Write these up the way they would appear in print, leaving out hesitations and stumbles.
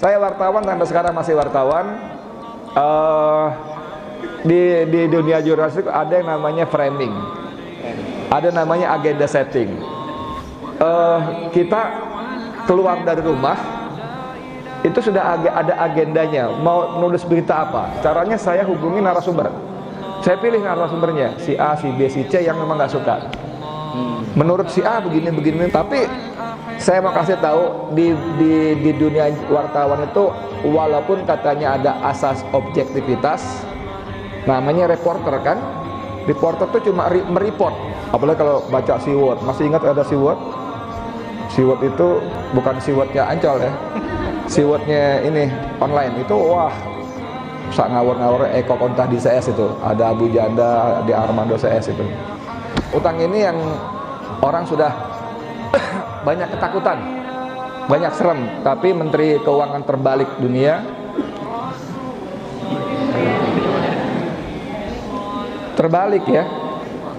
Saya wartawan sampai sekarang masih wartawan. Di dunia jurnalistik ada yang namanya framing, ada namanya agenda setting. Kita keluar dari rumah itu sudah ada agendanya, mau nulis berita apa. Caranya saya hubungi narasumber, saya pilih narasumbernya, si A, si B, si C yang memang nggak suka. Menurut si A begini, tapi saya mau kasih tahu di dunia wartawan itu walaupun katanya ada asas objektivitas, namanya reporter kan. Reporter tuh cuma mereport. Apalagi kalau baca SeaWorld, masih ingat ada SeaWorld? SeaWorld itu bukan SeaWorldnya Ancol ya. SeaWorldnya ini online itu wah, sak ngawur-ngawur Eko Kontah di CS itu, ada Abu Janda di Armando CS itu. Utang ini yang orang sudah banyak ketakutan, banyak serem, tapi Menteri Keuangan terbalik dunia terbalik ya,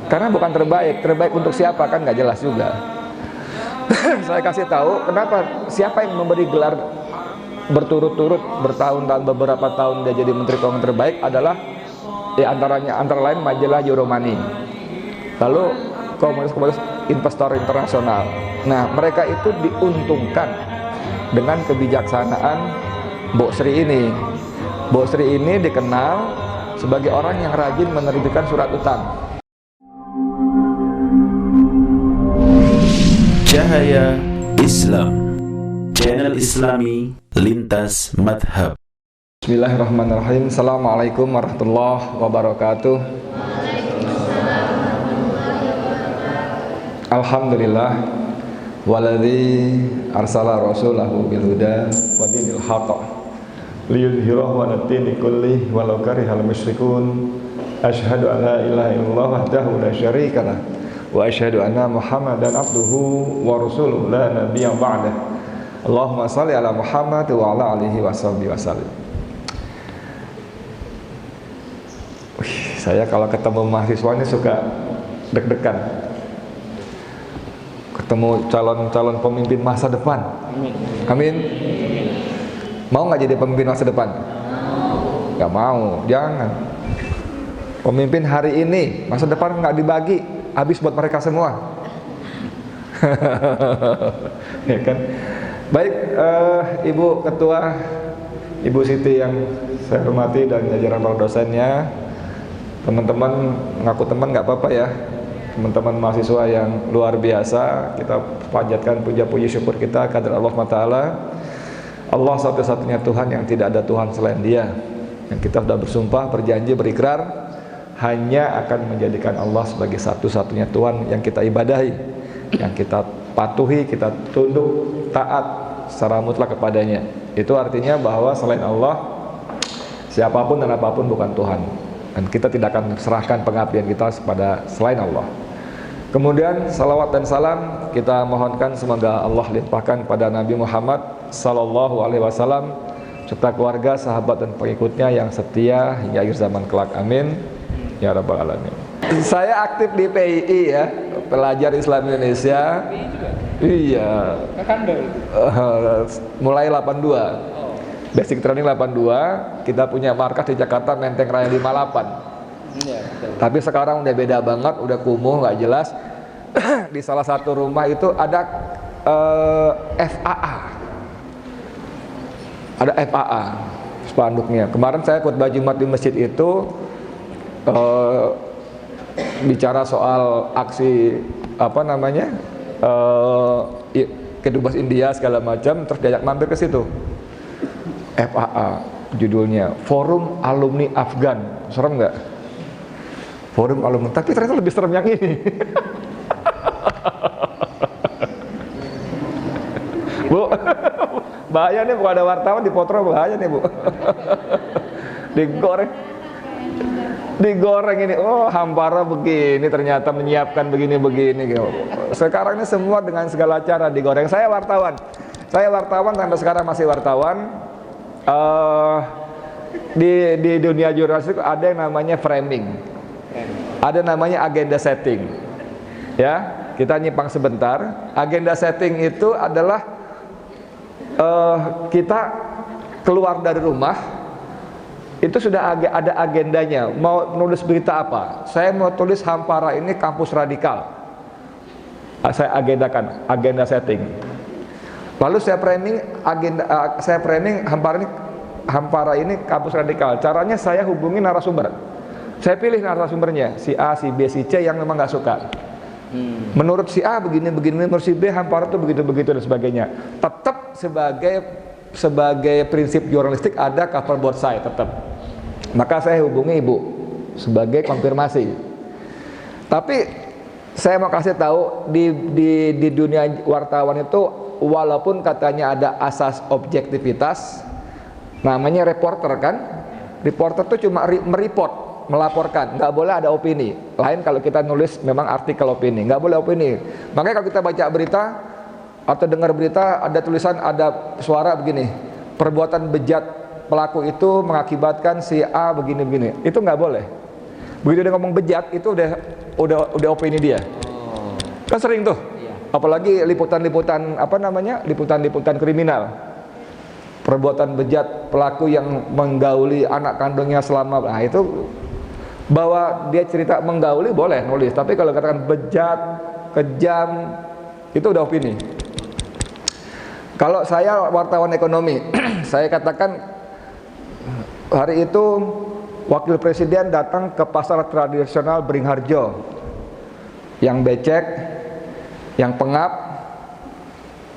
karena bukan terbaik untuk siapa kan nggak jelas juga. Saya kasih tahu kenapa, siapa yang memberi gelar berturut-turut bertahun-tahun, beberapa tahun dia jadi Menteri Keuangan terbaik adalah antara lain majalah Euromoney, lalu komunitas investor internasional. Nah, mereka itu diuntungkan dengan kebijaksanaan Mbok Sri ini. Mbok Sri ini dikenal sebagai orang yang rajin menerbitkan surat utang. Cahaya Islam, channel Islami lintas madhab. Bismillahirrahmanirrahim. Assalamualaikum warahmatullahi wabarakatuh. Alhamdulillah waladzi arsala rasulahu bil huda wa dinil haqq liyudhhirahu 'ala dini kulli walau karihal musyrikun. Asyhadu an la ilaha illallah wahdahu la syarikalah wa asyhadu anna Muhammadan abduhu wa rasuluhu la nabiyya ba'dah. Allahumma shalli ala Muhammad wa ala alihi washabbihi wasallim. Saya kalau ketemu mahasiswa ini suka deg-degan. Ketemu calon pemimpin masa depan. Amin. Mau nggak jadi pemimpin masa depan? Nggak mau, jangan. Pemimpin hari ini, masa depan nggak dibagi, habis buat mereka semua. Ya kan? Baik, Ibu Ketua, Ibu Siti yang saya hormati dan jajaran para dosennya, teman-teman, ngaku teman nggak apa-apa ya. Teman-teman mahasiswa yang luar biasa, kita panjatkan puja-puji syukur kita kepada Allah SWT. Allah satu-satunya Tuhan yang tidak ada Tuhan selain Dia. Yang kita sudah bersumpah, berjanji, berikrar hanya akan menjadikan Allah sebagai satu-satunya Tuhan yang kita ibadahi, yang kita patuhi, kita tunduk, taat secara mutlak kepadanya. Itu artinya bahwa selain Allah, siapapun dan apapun bukan Tuhan. Dan kita tidak akan serahkan pengabdian kita kepada selain Allah. Kemudian salawat dan salam kita mohonkan semoga Allah limpahkan pada Nabi Muhammad sallallahu alaihi wasallam serta keluarga, sahabat dan pengikutnya yang setia hingga akhir zaman kelak. Amin ya rabbal alamin. Saya aktif di PII ya, Pelajar Islam Indonesia. Iya. Mulai 82. Basic training 82, kita punya markas di Jakarta, Menteng Raya 58. Tapi sekarang udah beda banget, udah kumuh, nggak jelas. Di salah satu rumah itu ada FAA. Ada FAA spanduknya. Kemarin saya khutbah Jumat di masjid itu bicara soal aksi apa namanya? Kedubes India segala macam, terus diajak mampir ke situ. FAA judulnya, Forum Alumni Afgan. Serem nggak? Forum Alumni, tapi ternyata lebih serem yang ini. Bu, bahaya nih, bu, ada wartawan dipotret, bahaya nih bu. Digoreng ini, oh Hampara begini, ternyata menyiapkan begini. Sekarang ini semua dengan segala cara digoreng. Saya wartawan sampai sekarang masih wartawan. Di dunia jurnalistik ada yang namanya framing, ada namanya agenda setting. Ya, kita nyimpang sebentar. Agenda setting itu adalah kita keluar dari rumah itu sudah ada agendanya. Mau nulis berita apa? Saya mau tulis Hampara ini kampus radikal. Saya agendakan, agenda setting. Lalu saya framing Hampara ini kampus radikal. Caranya saya hubungi narasumber. Saya pilih narasumbernya, si A, si B, si C yang memang nggak suka. Menurut si A begini, menurut si B Hampara itu begitu dan sebagainya. Tetap sebagai prinsip jurnalistik ada cover both side tetap. Maka saya hubungi Ibu sebagai konfirmasi. Tapi saya mau kasih tahu di dunia wartawan itu walaupun katanya ada asas objektivitas, namanya reporter kan. Reporter itu cuma mereport, melaporkan, nggak boleh ada opini. Lain kalau kita nulis memang artikel opini, nggak boleh opini. Makanya kalau kita baca berita atau dengar berita ada tulisan, ada suara begini, perbuatan bejat pelaku itu mengakibatkan si A begini-begini, itu nggak boleh. Begitu dia ngomong bejat itu udah opini dia. Kan sering tuh, apalagi liputan-liputan liputan kriminal, perbuatan bejat pelaku yang menggauli anak kandungnya selama, nah itu bahwa dia cerita menggauli boleh nulis, tapi kalau katakan bejat, kejam, itu udah opini. Kalau saya wartawan ekonomi, saya katakan hari itu Wakil Presiden datang ke pasar tradisional Beringharjo, yang becek, yang pengap,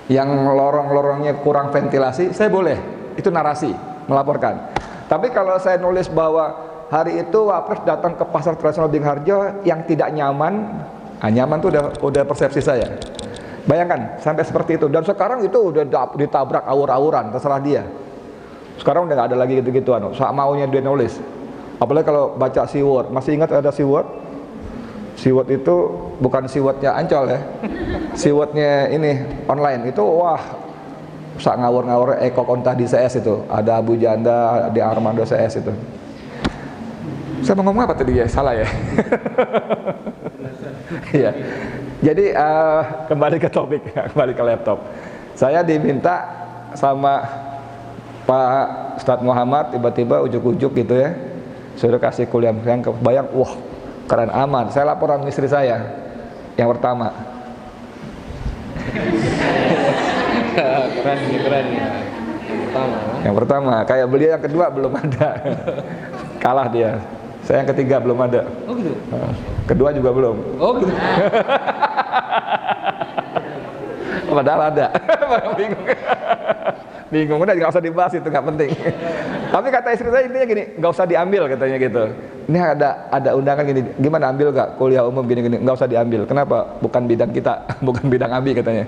yang lorong-lorongnya kurang ventilasi, saya boleh, itu narasi, melaporkan. Tapi kalau saya nulis bahwa hari itu Wapres datang ke pasar tradisional Beringharjo yang tidak nyaman, nyaman itu udah persepsi saya. Bayangkan sampai seperti itu. Dan sekarang itu udah ditabrak awur-awuran, terserah dia. Sekarang udah nggak ada lagi gitu-gituan, saat maunya dia nulis. Apalagi kalau baca SeaWorld, masih ingat ada SeaWorld? SeaWorld itu bukan SeaWorldnya Ancol ya, SeaWorldnya ini online itu wah, sak ngawur-ngawur Eko Kontah di CS itu, ada Abu Janda di Armando CS itu. Saya mau ngomong apa tadi ya? Salah ya? Iya. Jadi kembali ke topik, kembali ke laptop. Saya diminta sama Pak Ustadz Muhammad tiba-tiba ujuk-ujuk gitu ya, suruh kasih kuliah. Yang kebayang, wah keren aman. Saya laporan istri saya yang pertama. keren ya. Yang pertama, kayak beliau yang kedua belum ada, kalah dia. Saya yang ketiga belum ada. Oh gitu. Kedua juga belum. Oh gitu. Padahal ada. Bingung udah nggak usah dibahas, itu nggak penting. Tapi kata istri saya intinya gini, nggak usah diambil katanya gitu. Ini ada undangan gini, gimana ambil nggak kuliah umum gini-gini, nggak usah diambil. Kenapa? Bukan bidang kita, bukan bidang Abi katanya.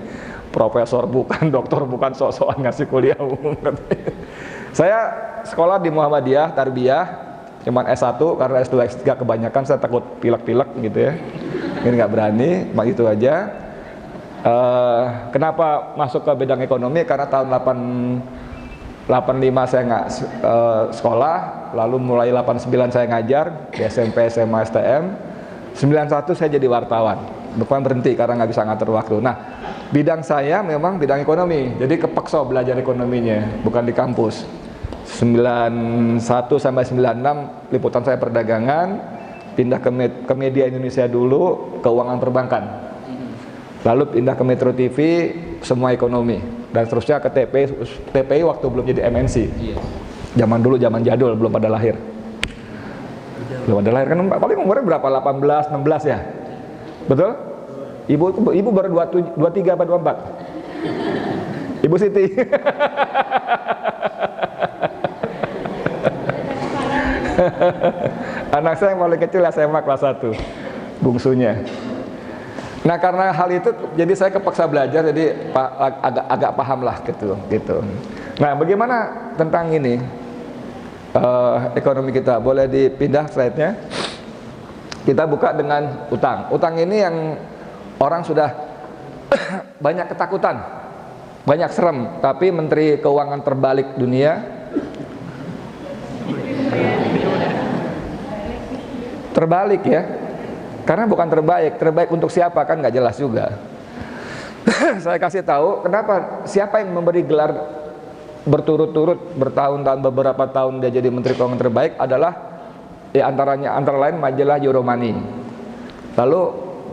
Profesor bukan, doktor bukan, sok-sokan ngasih kuliah umum katanya. Saya sekolah di Muhammadiyah Tarbiyah, cuman S1 karena S2 S3 kebanyakan saya takut pilek-pilek gitu ya. Ini nggak berani, mak itu aja. Kenapa masuk ke bidang ekonomi? Karena tahun 85 saya nggak sekolah, lalu mulai 89 saya ngajar di SMP, SMA, STM. 91 saya jadi wartawan, bukan berhenti karena nggak bisa ngatur waktu. Nah, bidang saya memang bidang ekonomi, jadi kepeksa belajar ekonominya, bukan di kampus. 91 sampai 96 liputan saya perdagangan, pindah ke media Indonesia dulu, keuangan perbankan. Lalu pindah ke Metro TV, semua ekonomi, dan seterusnya ke TPI waktu belum jadi MNC. Zaman dulu, zaman jadul, belum pada lahir. Belum ada lahir kan, paling umurnya berapa? 18, 16 ya? Betul? Ibu baru 23 apa 24? Ibu Siti. Anak saya yang paling kecil SMA kelas 1, bungsunya. Nah karena hal itu, jadi saya kepaksa belajar, jadi agak paham lah gitu. Nah bagaimana tentang ini ekonomi kita? Boleh dipindah slide-nya. Kita buka dengan utang. Utang ini yang orang sudah banyak ketakutan, banyak serem. Tapi Menteri Keuangan terbalik dunia, terbalik ya. Karena bukan terbaik untuk siapa kan nggak jelas juga. Saya kasih tahu kenapa, siapa yang memberi gelar berturut-turut bertahun-tahun, beberapa tahun dia jadi Menteri Keuangan terbaik adalah antara lain majalah Euromoney, lalu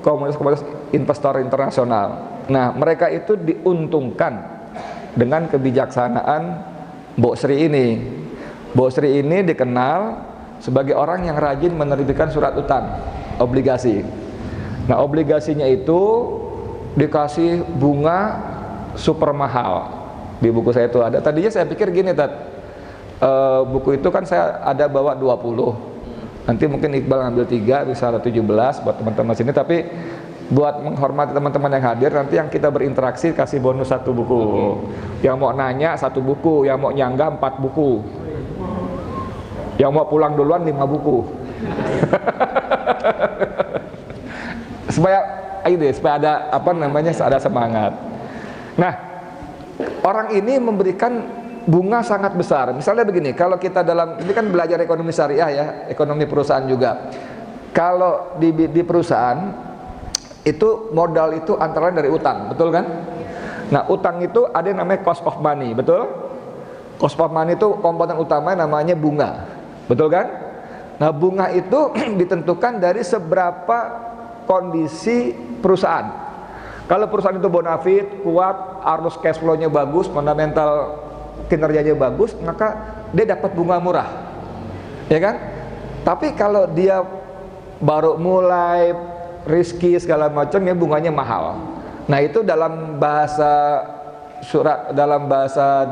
komunitas investor internasional. Nah, mereka itu diuntungkan dengan kebijaksanaan Mbok Sri ini. Mbok Sri ini dikenal sebagai orang yang rajin menerbitkan surat utang, obligasi. Nah, obligasinya itu dikasih bunga super mahal. Di buku saya itu ada. Tadinya saya pikir gini, buku itu kan saya ada bawa 20. Nanti mungkin Iqbal ngambil 3, bisa ada 17 buat teman-teman sini. Tapi buat menghormati teman-teman yang hadir, nanti yang kita berinteraksi kasih bonus 1 buku. Yang mau nanya 1 buku, yang mau nyangga 4 buku. Yang mau pulang duluan 5 buku. supaya ada ada semangat. Nah, orang ini memberikan bunga sangat besar. Misalnya begini, kalau kita ini kan belajar ekonomi syariah ya, ekonomi perusahaan juga. Kalau di perusahaan itu modal itu antara lain dari utang, betul kan? Nah, utang itu ada yang namanya cost of money, betul? Cost of money itu komponen utamanya namanya bunga, betul kan? Nah, bunga itu ditentukan dari seberapa kondisi perusahaan. Kalau perusahaan itu bonafit, kuat, arus cash flow-nya bagus, fundamental kinerjanya bagus, maka dia dapat bunga murah, ya kan? Tapi kalau dia baru mulai risky segala macam, ya bunganya mahal. Nah, itu dalam bahasa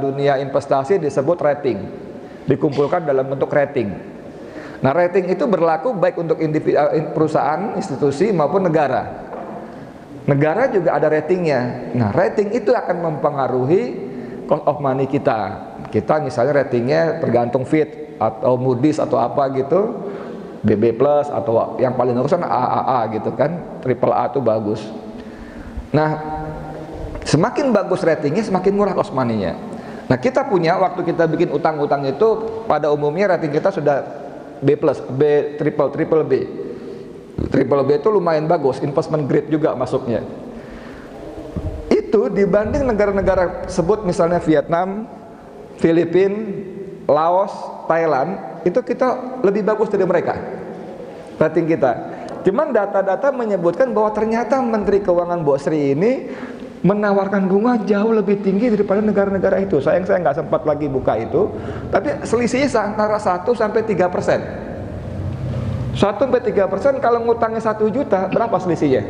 dunia investasi disebut rating, dikumpulkan dalam bentuk rating. Nah, rating itu berlaku baik untuk perusahaan, institusi maupun negara. Negara juga ada ratingnya. Nah, rating itu akan mempengaruhi cost of money kita. Kita misalnya ratingnya tergantung Fitch atau Moody's atau apa gitu, BB plus atau yang paling bagus kan AAA gitu kan, triple A itu bagus. Nah, semakin bagus ratingnya semakin murah cost money-nya. Nah, kita punya waktu kita bikin utang-utang itu pada umumnya rating kita sudah B plus, triple B. Triple B itu lumayan bagus, investment grade juga masuknya. Itu dibanding negara-negara sebut misalnya Vietnam, Filipina, Laos, Thailand, itu kita lebih bagus dari mereka rating kita. Cuman data-data menyebutkan bahwa ternyata Menteri Keuangan Mbok Sri ini menawarkan bunga jauh lebih tinggi daripada negara-negara itu. Sayang saya nggak sempat lagi buka itu, tapi selisihnya antara 1 sampai 3%. 1-3%. Kalau ngutangnya 1 juta, berapa selisihnya?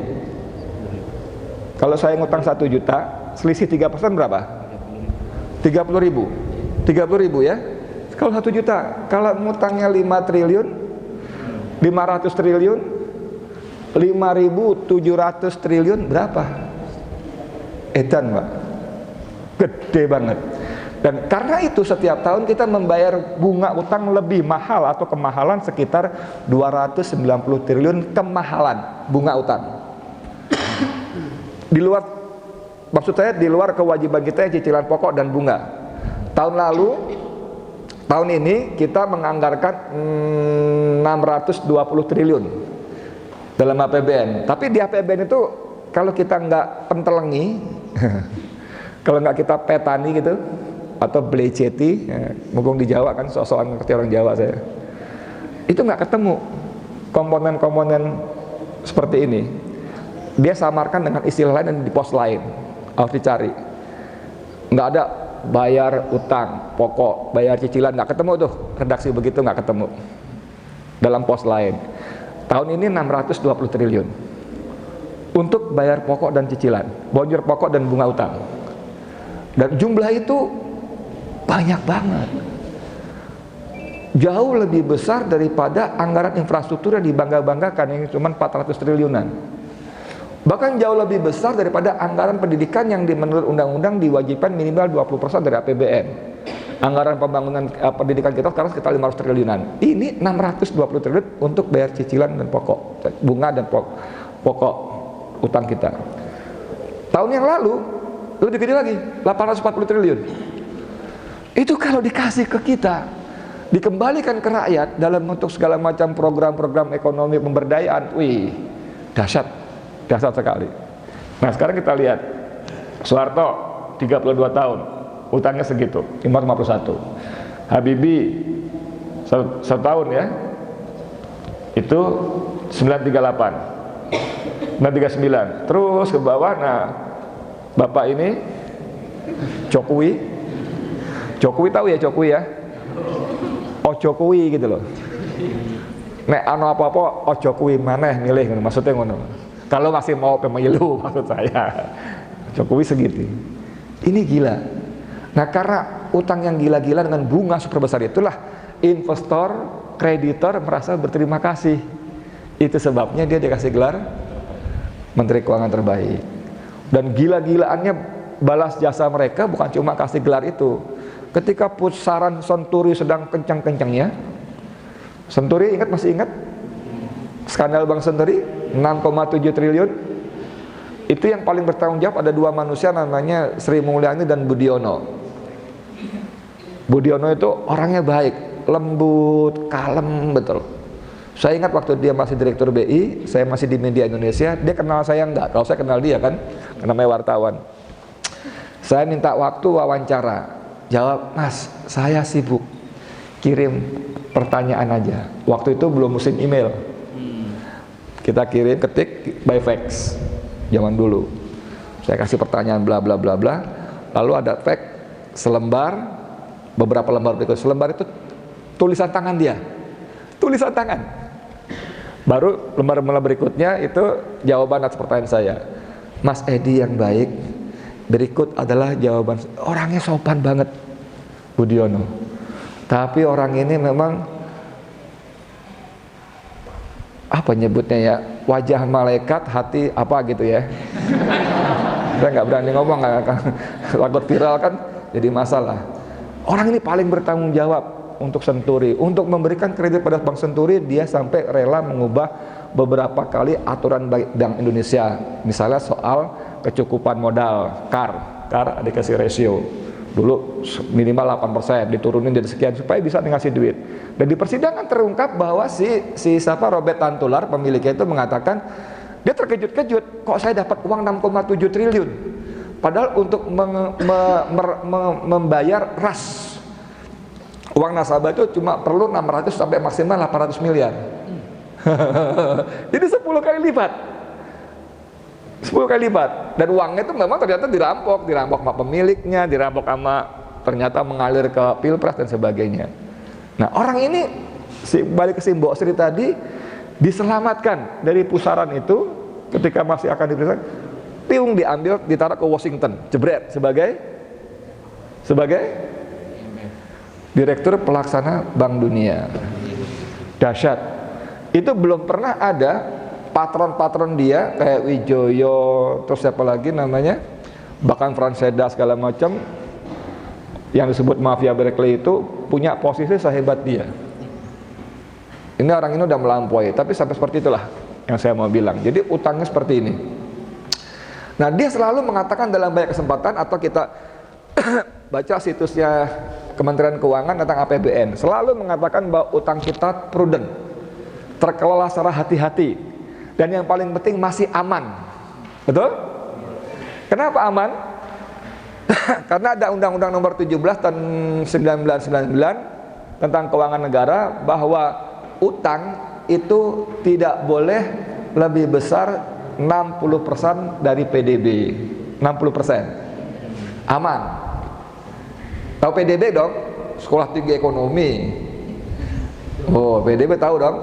Kalau saya ngutang 1 juta, selisih 3% berapa? 30.000. 30.000 ya. Kalau 1 juta, kalau ngutangnya 5 triliun, 500 triliun, 5.700 triliun berapa? Edan, Pak. Gede banget. Dan karena itu setiap tahun kita membayar bunga utang lebih mahal atau kemahalan sekitar 290 triliun kemahalan bunga utang. Di luar, maksud saya di luar kewajiban kita cicilan pokok dan bunga. Tahun ini kita menganggarkan 620 triliun dalam APBN. Tapi di APBN itu kalau kita nggak pentelengi, kalau nggak kita petani gitu, atau beleceti, ngomong di Jawa kan sosokan ngerti orang Jawa saya, itu nggak ketemu komponen-komponen seperti ini. Dia samarkan dengan istilah lain dan di pos lain harus dicari. Nggak ada bayar utang pokok, bayar cicilan, nggak ketemu tuh, redaksi begitu nggak ketemu dalam pos lain. Tahun ini 620 triliun untuk bayar pokok dan cicilan, bonjol pokok dan bunga utang. Dan jumlah itu banyak banget, jauh lebih besar daripada anggaran infrastruktur yang dibangga-banggakan yang cuma 400 triliunan. Bahkan jauh lebih besar daripada anggaran pendidikan yang menurut undang-undang diwajibkan minimal 20% dari APBN. Anggaran pembangunan pendidikan kita sekarang sekitar 500 triliunan. Ini 620 triliun untuk bayar cicilan dan pokok, bunga dan pokok utang kita. Tahun yang lalu lebih gede lagi, 840 triliun. Itu kalau dikasih ke kita, dikembalikan ke rakyat dalam bentuk segala macam program-program ekonomi pemberdayaan, wih, dahsyat sekali. Nah, sekarang kita lihat Soeharto 32 tahun utangnya segitu, 551. Habibie setahun ya, itu 938, 939, terus ke bawah. Nah, bapak ini Jokowi tahu ya Jokowi ya? Oh Jokowi gitu loh. Nek anu apa-apa, oh Jokowi maneh milih, maksudnya ngono. Kalau masih mau pemilu maksud saya. Jokowi segitu. Ini gila. Nah karena utang yang gila-gila dengan bunga super besar itulah investor, kreditor merasa berterima kasih. Itu sebabnya dia dikasih gelar Menteri Keuangan terbaik. Dan gila-gilaannya balas jasa mereka bukan cuma kasih gelar itu. Ketika pusaran Senturi sedang kencang-kencangnya, Senturi masih ingat? Skandal Bank Senturi 6,7 triliun. Itu yang paling bertanggung jawab ada dua manusia namanya Sri Mulyani dan Budiono. Budiono itu orangnya baik, lembut, kalem betul. Saya ingat waktu dia masih direktur BI, saya masih di media Indonesia, dia kenal saya enggak? Kalau saya kenal dia kan, namanya wartawan. Saya minta waktu wawancara, jawab, Mas, saya sibuk, kirim pertanyaan aja. Waktu itu belum musim email, kita kirim, ketik by fax, zaman dulu. Saya kasih pertanyaan bla bla bla bla, lalu ada fax selembar, beberapa lembar berikut. Selembar itu tulisan tangan dia, tulisan tangan. Baru lembar-lembar berikutnya itu jawaban atas pertanyaan saya. Mas Edi yang baik, berikut adalah jawaban. Orangnya sopan banget, Budiono. Tapi orang ini memang apa nyebutnya ya, wajah malaikat, hati apa gitu ya. Saya nggak berani ngomong, takut viral kan jadi masalah. Orang ini paling bertanggung jawab untuk Senturi, untuk memberikan kredit pada Bank Senturi. Dia sampai rela mengubah beberapa kali aturan Bank Indonesia, misalnya soal kecukupan modal, CAR dikasih ratio dulu minimal 8%, diturunin dari sekian supaya bisa ngasih duit. Dan di persidangan terungkap bahwa si siapa Robert Tantular pemiliknya itu mengatakan dia terkejut-kejut, kok saya dapat uang 6,7 triliun padahal untuk membayar ras uang nasabah itu cuma perlu 600 sampai maksimal 800 miliar. Jadi 10 kali lipat. 10 kali lipat. Dan uangnya itu memang ternyata dirampok sama pemiliknya, dirampok sama ternyata mengalir ke Pilpres dan sebagainya. Nah, orang ini balik ke Simbok Sri tadi diselamatkan dari pusaran itu ketika masih akan diperiksa. Piung diambil, ditaruh ke Washington, jebret sebagai Direktur Pelaksana Bank Dunia. Dahsyat. Itu belum pernah ada patron-patron dia kayak Wijoyo, terus siapa lagi namanya, bahkan Franseda segala macam yang disebut mafia Berkeley itu punya posisi sehebat dia. Ini orang ini udah melampaui, tapi sampai seperti itulah yang saya mau bilang. Jadi utangnya seperti ini. Nah, dia selalu mengatakan dalam banyak kesempatan, atau kita baca situsnya Kementerian Keuangan tentang APBN, selalu mengatakan bahwa utang kita prudent, terkelola secara hati-hati, dan yang paling penting masih aman. Betul? Kenapa aman? Karena ada Undang-Undang Nomor 17 tahun 1999 tentang keuangan negara, bahwa utang itu tidak boleh lebih besar 60% dari PDB. 60%. Aman. Tahu PDB dong? Sekolah Tinggi Ekonomi. Oh, PDB tahu dong?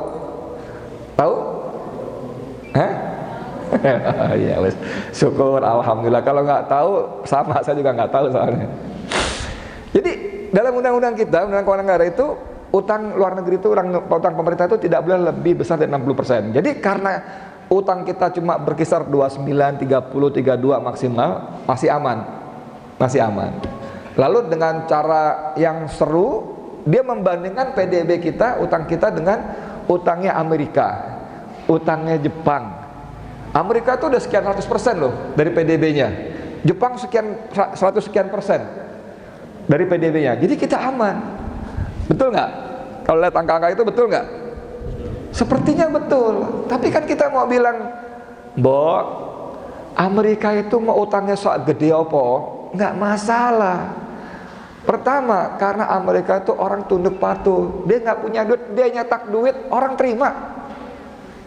Tahu? Hah? Ya wes. Syukur, alhamdulillah. Kalau nggak tahu, sama saya juga nggak tahu soalnya. Jadi dalam undang-undang kita, undang keuangan negara itu, utang luar negeri itu, utang pemerintah itu tidak boleh lebih besar dari 60%. Jadi karena utang kita cuma berkisar 29, 30, 32 maksimal, masih aman. Masih aman. Lalu dengan cara yang seru, dia membandingkan PDB kita, utang kita dengan utangnya Amerika, utangnya Jepang. Amerika itu udah sekian ratus persen loh dari PDB-nya. Jepang sekian 100 sekian persen dari PDB-nya. Jadi kita aman. Betul nggak? Kalau lihat angka-angka itu betul nggak? Sepertinya betul. Tapi kan kita mau bilang, Mbok, Amerika itu mau utangnya sok gede apa? Nggak masalah. Pertama, karena Amerika itu orang tunduk patuh. Dia nggak punya duit, dia nyetak duit, orang terima.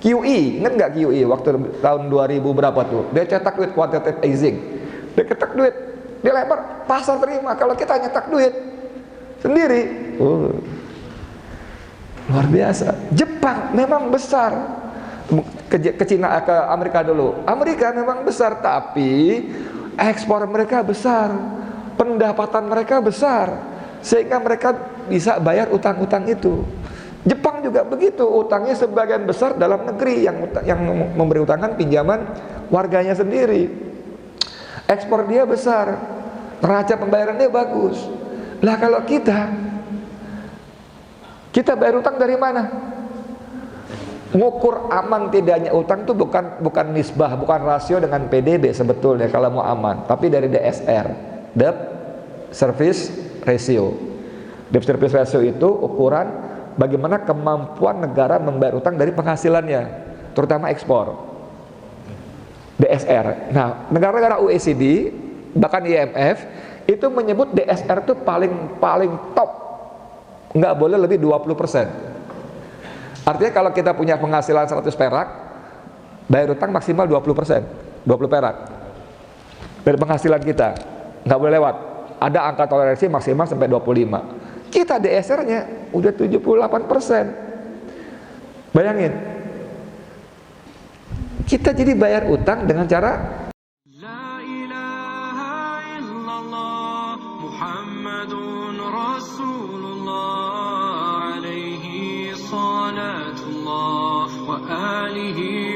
QE, ingat nggak QE waktu tahun 2000 berapa tuh? Dia cetak duit quantitative easing. Dia cetak duit, dia lempar, pasar terima. Kalau kita nyetak duit sendiri, luar biasa. Jepang memang besar. Ke Cina, ke Amerika dulu. Amerika memang besar, tapi ekspor mereka besar, pendapatan mereka besar, sehingga mereka bisa bayar utang-utang itu. Jepang juga begitu, utangnya sebagian besar dalam negeri yang memberi utangan pinjaman warganya sendiri. Ekspor dia besar, neraca pembayarannya bagus. Lah kalau kita bayar utang dari mana? Ngukur aman tidaknya utang itu bukan nisbah, bukan rasio dengan PDB sebetulnya kalau mau aman, tapi dari DSR, Debt Service Ratio. Debt Service Ratio itu ukuran bagaimana kemampuan negara membayar utang dari penghasilannya, terutama ekspor. DSR. Nah, negara-negara OECD bahkan IMF itu menyebut DSR itu paling top, nggak boleh lebih 20%. Artinya kalau kita punya penghasilan 100 perak, bayar utang maksimal 20%, 20 perak dari penghasilan kita, nggak boleh lewat. Ada angka toleransi maksimal sampai 25. Kita DSR-nya udah 78%. Bayangin, kita jadi bayar utang dengan cara La ilaha illallah Muhammadun Rasulullah alaihi salatullah wa alihi